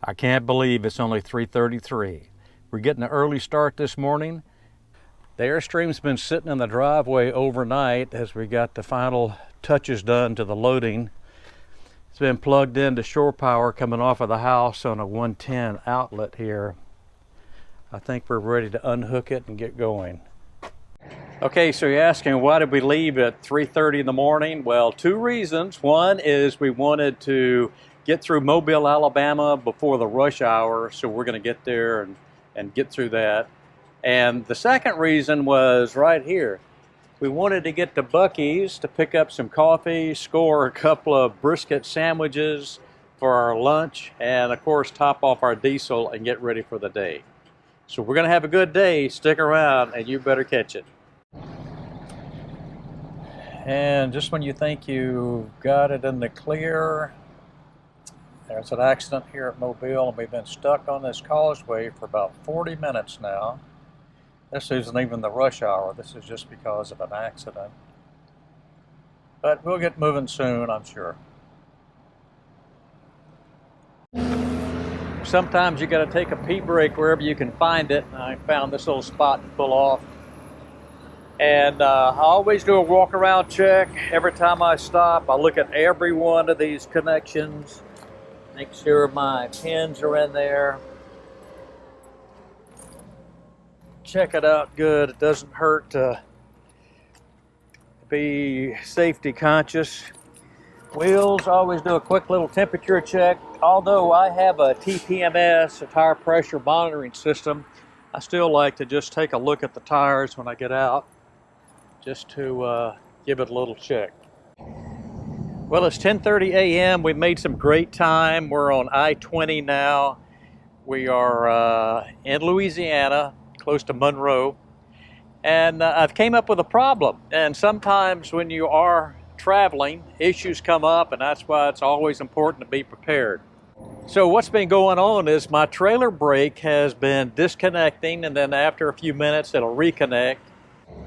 I can't believe it's only 3:33. We're getting an early start this morning. The Airstream's been sitting in the driveway overnight as we got the final touches done to the loading. It's been plugged into shore power coming off of the house on a 110 outlet here. I think we're ready to unhook it and get going. Okay, so you're asking why did we leave at 3:30 in the morning? Well, two reasons. One is we wanted to get through Mobile, Alabama before the rush hour, so we're going to get there and get through that. And the second reason was right here. We wanted to get to Buc-ee's to pick up some coffee, score a couple of brisket sandwiches for our lunch, and of course top off our diesel and get ready for the day. So we're going to have a good day. Stick around and you better catch it. And just when you think you've got it in the clear, there's an accident here at Mobile, and we've been stuck on this causeway for about 40 minutes now. This isn't even the rush hour. This is just because of an accident. But we'll get moving soon, I'm sure. Sometimes you got to take a pee break wherever you can find it. I found this little spot to pull off. And I always do a walk around check. Every time I stop, I look at every one of these connections. Make sure my pins are in there. Check it out good. It doesn't hurt to be safety conscious. Wheels, always do a quick little temperature check. Although I have a TPMS, a tire pressure monitoring system, I still like to just take a look at the tires when I get out, just to give it a little check. Well, it's 10:30 a.m. We've made some great time. We're on I-20 now. We are in Louisiana, close to Monroe. And I've came up with a problem. And sometimes when you are traveling, issues come up, and that's why it's always important to be prepared. So what's been going on is my trailer brake has been disconnecting, and then after a few minutes it'll reconnect.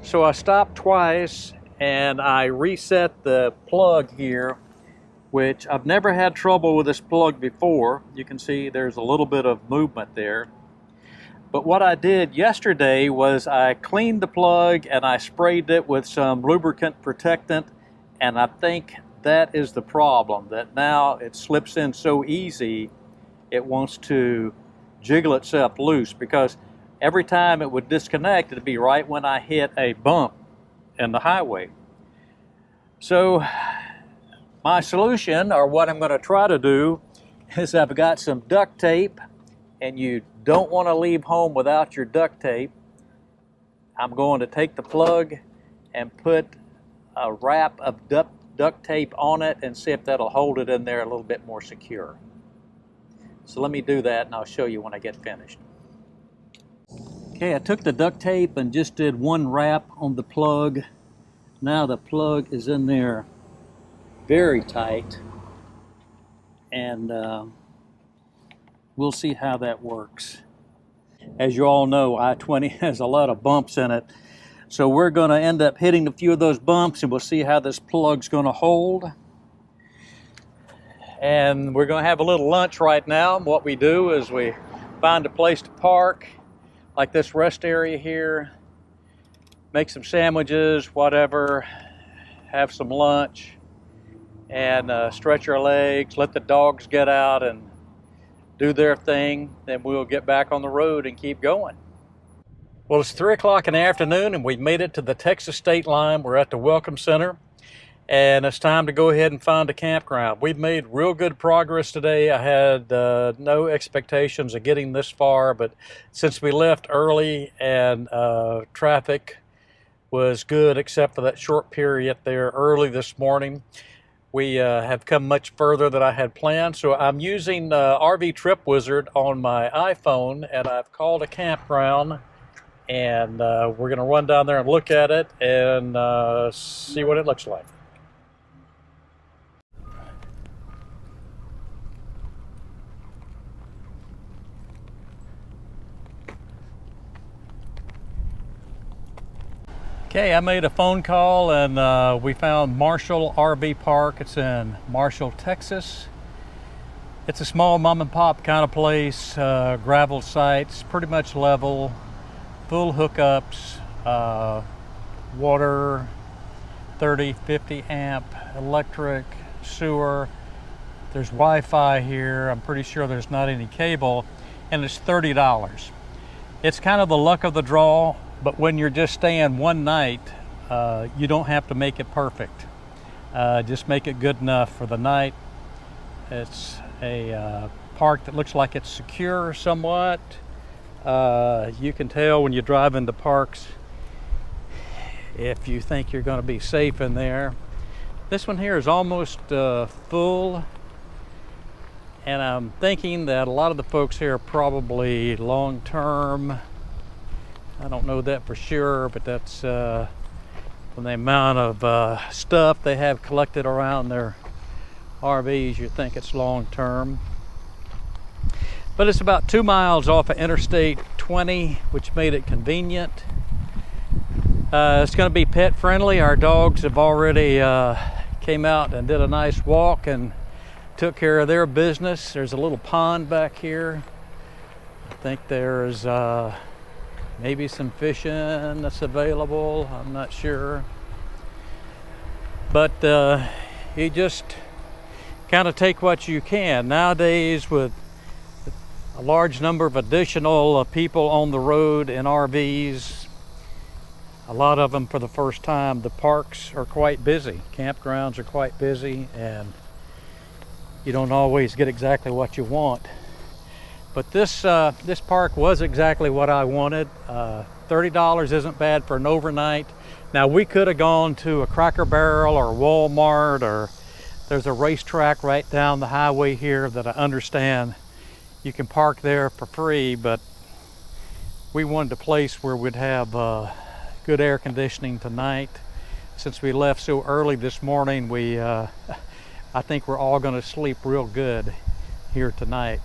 So I stopped twice and I reset the plug here, which I've never had trouble with this plug before. You can see there's a little bit of movement there. But what I did yesterday was I cleaned the plug and I sprayed it with some lubricant protectant, and I think that is the problem, that now it slips in so easy it wants to jiggle itself loose, because every time it would disconnect, it'd be right when I hit a bump in the highway. So my solution, or what I'm going to try to do, is I've got some duct tape, and you don't want to leave home without your duct tape. I'm going to take the plug and put a wrap of duct tape on it and see if that'll hold it in there a little bit more secure. So let me do that and I'll show you when I get finished. Okay, I took the duct tape and just did one wrap on the plug. Now the plug is in there very tight, and we'll see how that works. As you all know, I-20 has a lot of bumps in it, so we're going to end up hitting a few of those bumps, and we'll see how this plug's going to hold. And we're going to have a little lunch right now. What we do is we find a place to park, like this rest area here, make some sandwiches, whatever, have some lunch, and stretch our legs, let the dogs get out and do their thing. Then we'll get back on the road and keep going. Well, it's 3 o'clock in the afternoon and we've made it to the Texas state line. We're at the Welcome Center, and it's time to go ahead and find a campground. We've made real good progress today. I had no expectations of getting this far, but since we left early and traffic was good except for that short period there early this morning, we have come much further than I had planned. So I'm using RV Trip Wizard on my iPhone, and I've called a campground, and we're going to run down there and look at it and see what it looks like. Okay, I made a phone call and we found Marshall RV Park. It's in Marshall, Texas. It's a small mom and pop kind of place, gravel sites, pretty much level, full hookups, water, 30, 50 amp, electric, sewer. There's Wi-Fi here. I'm pretty sure there's not any cable, and it's $30. It's kind of the luck of the draw, but when you're just staying one night, you don't have to make it perfect. Just make it good enough for the night. It's a park that looks like it's secure somewhat. You can tell when you drive into parks if you think you're going to be safe in there. This one here is almost full, and I'm thinking that a lot of the folks here are probably long-term. I don't know that for sure, but that's from the amount of stuff they have collected around their RVs, you think it's long-term. But it's about 2 miles off of Interstate 20, which made it convenient. It's going to be pet friendly. Our dogs have already came out and did a nice walk and took care of their business. There's a little pond back here. I think there's maybe some fishing that's available. I'm not sure. But you just kind of take what you can. Nowadays, with a large number of additional people on the road in RVs, a lot of them for the first time, the parks are quite busy. Campgrounds are quite busy, and you don't always get exactly what you want. But this park was exactly what I wanted. $30 isn't bad for an overnight. Now, we could have gone to a Cracker Barrel or Walmart, or there's a racetrack right down the highway here that I understand you can park there for free, but we wanted a place where we'd have good air conditioning tonight. Since we left so early this morning, I think we're all going to sleep real good here tonight.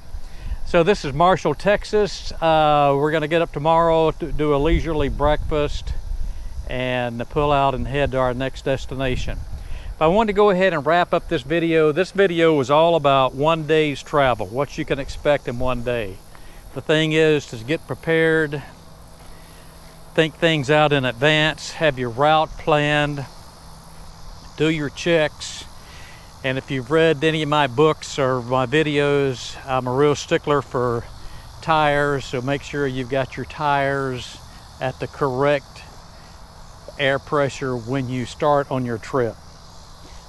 So this is Marshall, Texas. We're going to get up tomorrow to do a leisurely breakfast and pull out and head to our next destination. I wanted to go ahead and wrap up this video. This video was all about one day's travel, what you can expect in one day. The thing is to get prepared, think things out in advance, have your route planned, do your checks. And if you've read any of my books or my videos, I'm a real stickler for tires, so make sure you've got your tires at the correct air pressure when you start on your trip.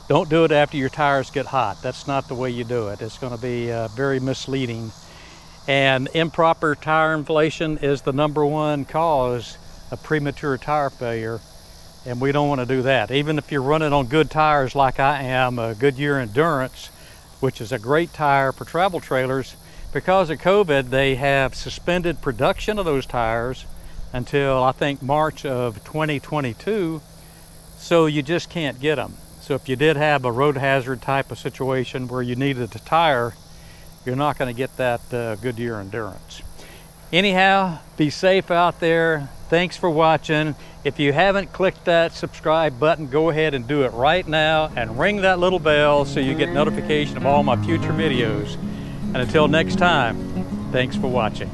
Don't do it after your tires get hot. That's not the way you do it. It's going to be very misleading. And improper tire inflation is the #1 cause of premature tire failure. And we don't want to do that. Even if you're running on good tires like I am, a Goodyear Endurance, which is a great tire for travel trailers, because of COVID, they have suspended production of those tires until I think March of 2022. So you just can't get them. So if you did have a road hazard type of situation where you needed a tire, you're not going to get that Goodyear Endurance. Anyhow, be safe out there. Thanks for watching. If you haven't clicked that subscribe button, go ahead and do it right now and ring that little bell so you get notification of all my future videos. And until next time, thanks for watching.